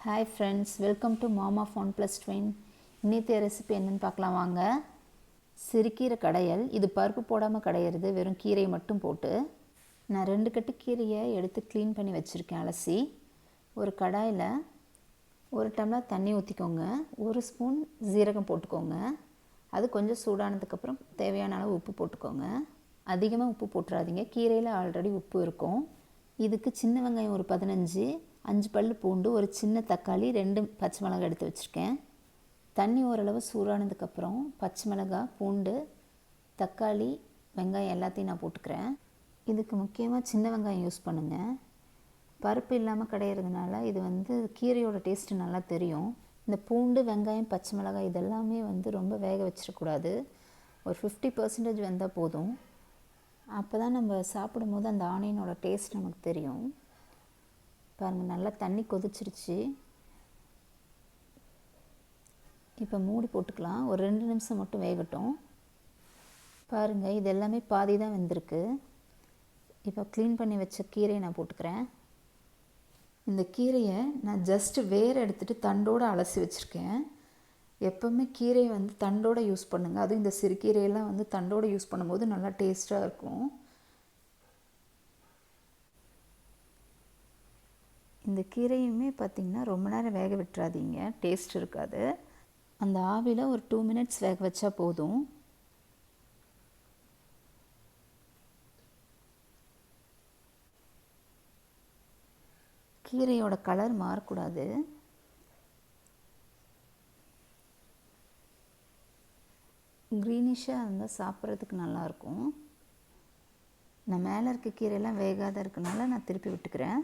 Hi friends, welcome to மாமா phone plus twin. இன்னித்திய recipe என்னென்னு பார்க்கலாம் வாங்க. சிறுகீரை கடையல். இது பருப்பு போடாமல் கடையிறது, வெறும் கீரையை மட்டும் போட்டு. நான் 2 கட்டு கீரையை எடுத்து க்ளீன் பண்ணி வச்சுருக்கேன் அலசி. ஒரு கடாயில் 1 டம்ளர் தண்ணி ஊற்றிக்கோங்க. 1 ஸ்பூன் ஜீரகம் போட்டுக்கோங்க. அது கொஞ்சம் சூடானதுக்கப்புறம் தேவையான அளவு உப்பு போட்டுக்கோங்க. அதிகமாக உப்பு போட்டுறாதீங்க, கீரையில் ஆல்ரெடி உப்பு இருக்கும். இதுக்கு சின்ன வெங்காயம் ஒரு 15, 5 பல் பூண்டு, ஒரு சின்ன தக்காளி, 2 பச்சை மிளகாய் எடுத்து வச்சுருக்கேன். தண்ணி ஓரளவு சூடானதுக்கப்புறம் பச்சை மிளகாய், பூண்டு, தக்காளி, வெங்காயம் எல்லாத்தையும் நான் போட்டுக்கிறேன். இதுக்கு முக்கியமாக சின்ன வெங்காயம் யூஸ் பண்ணுங்கள். பருப்பு இல்லாமல் கடையிறதுனால இது கீரையோட டேஸ்ட்டு நல்லா தெரியும். இந்த பூண்டு, வெங்காயம், பச்சை மிளகாய் இதெல்லாமே ரொம்ப வேக வச்சிடக்கூடாது. ஒரு 50% வெந்தால் போதும். அப்போ தான் நம்ம சாப்பிடும்போது அந்த ஆனியனோட டேஸ்ட் நமக்கு தெரியும். பாருங்கள், நல்லா தண்ணி கொதிச்சிருச்சு. இப்போ மூடி போட்டுக்கலாம். ஒரு 2 நிமிஷம் மட்டும் வேகட்டும். பாருங்கள், இது எல்லாமே பாதி தான் வெந்திருக்கு. இப்போ க்ளீன் பண்ணி வச்ச கீரையை நான் போட்டுக்கிறேன். இந்த கீரையை நான் ஜஸ்ட்டு வேர் எடுத்துகிட்டு தண்டோடு அலசி வச்சுருக்கேன். எப்போவுமே கீரையை தண்டோடு யூஸ் பண்ணுங்கள். அதுவும் இந்த சிறுகீரையெல்லாம் தண்டோடு யூஸ் பண்ணும்போது நல்லா டேஸ்ட்டாக இருக்கும். இந்த கீரையுமே பார்த்திங்கன்னா ரொம்ப நேரம் வேக விட்டுறாதீங்க, டேஸ்ட் இருக்காது. அந்த ஆவியில் ஒரு 2 மினிட்ஸ் வேக வச்சா போதும். கீரையோட கலர் மாறக்கூடாது. க்ரீனிஷாக இருந்தால் சாப்பிட்றதுக்கு நல்லாயிருக்கும். நான் மேலே இருக்க கீரையெல்லாம் வேகாத இருக்கனால நான் திருப்பி விட்டுக்கிறேன்.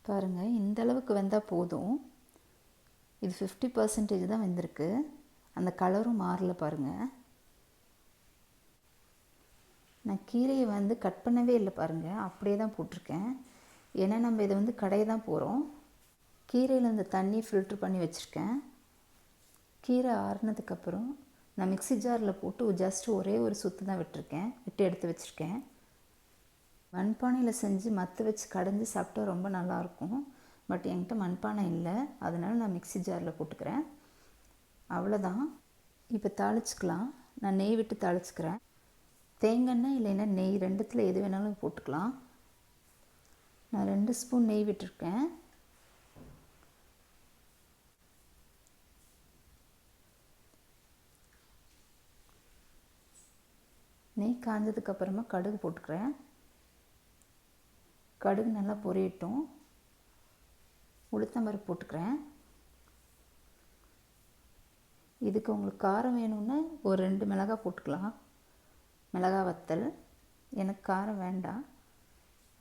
பாருங்கள், இந்தளவுக்கு வெந்தால் போதும். இது 50% தான் வெந்திருக்கு. அந்த கலரும் மாறல பாருங்கள். நான் கீரையை கட் பண்ணவே இல்லை பாருங்கள், அப்படியே தான் போட்டிருக்கேன். ஏன்னா நம்ம இதை கடைய தான் போகிறோம். கீரையில் இந்த தண்ணி ஃபில்ட்ரு பண்ணி வச்சுருக்கேன். கீரை ஆறுனதுக்கப்புறம் நான் மிக்ஸி ஜாரில் போட்டு ஜஸ்ட் ஒரே ஒரு சுற்று தான் விட்டு எடுத்து வச்சுருக்கேன். மண்பானையில் செஞ்சு மற்ற வச்சு கடைஞ்சி சாப்பிட்டா ரொம்ப நல்லாயிருக்கும். பட் என்கிட்ட மண்பானை இல்லை, அதனால் நான் மிக்ஸி ஜாரில் போட்டுக்கிறேன். அவ்வளோதான். இப்போ தாளிச்சிக்கலாம். நான் நெய் விட்டு தாளிச்சிக்கிறேன். தேங்காய் இல்லைன்னா நெய், 2த்தில் எது வேணாலும் போட்டுக்கலாம். நான் 2 ஸ்பூன் நெய் விட்டுருக்கேன். நெய் காஞ்சதுக்கப்புறமா கடுகு போட்டுக்கிறேன். கடுகு நல்லா பொரியட்டும். உளுத்தம்பருப்பு போட்டுக்கிறேன். இதுக்கு உங்களுக்கு காரம் வேணும்னா ஒரு 2 மிளகாய் போட்டுக்கலாம். மிளகாய் வத்தல். எனக்கு காரம் வேண்டாம்,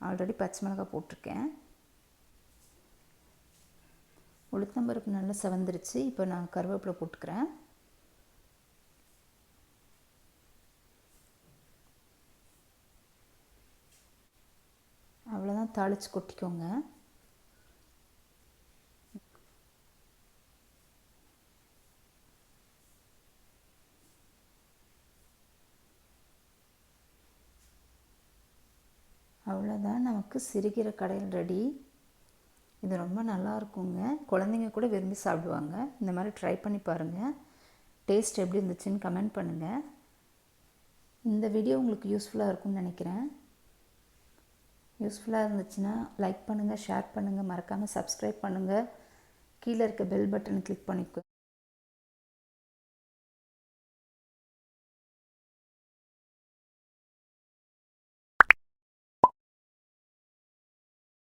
ஆல்ரெடி பச்சை மிளகாய் போட்டிருக்கேன். உளுத்தம்பருப்பு நல்லா செவந்துருச்சு. இப்போ நான் கருவேப்பிலை போட்டுக்கிறேன். அவ்வளோதான், தாளித்து கொட்டிக்கோங்க. அவ்வளோதான், நமக்கு சிறுகீரை கடையல் ரெடி. இது ரொம்ப நல்லா இருக்குங்க. குழந்தைங்க கூட விரும்பி சாப்பிடுவாங்க. இந்த மாதிரி ட்ரை பண்ணி பாருங்கள். டேஸ்ட் எப்படி இருந்துச்சுன்னு கமெண்ட் பண்ணுங்கள். இந்த வீடியோ உங்களுக்கு யூஸ்ஃபுல்லாக இருக்கும்னு நினைக்கிறேன். யூஸ்ஃபுல்லாக இருந்துச்சுன்னா லைக் பண்ணுங்கள், ஷேர் பண்ணுங்கள், மறக்காமல் சப்ஸ்கிரைப் பண்ணுங்கள். கீழே இருக்க பெல் பட்டனை கிளிக் பண்ணிக்கோ.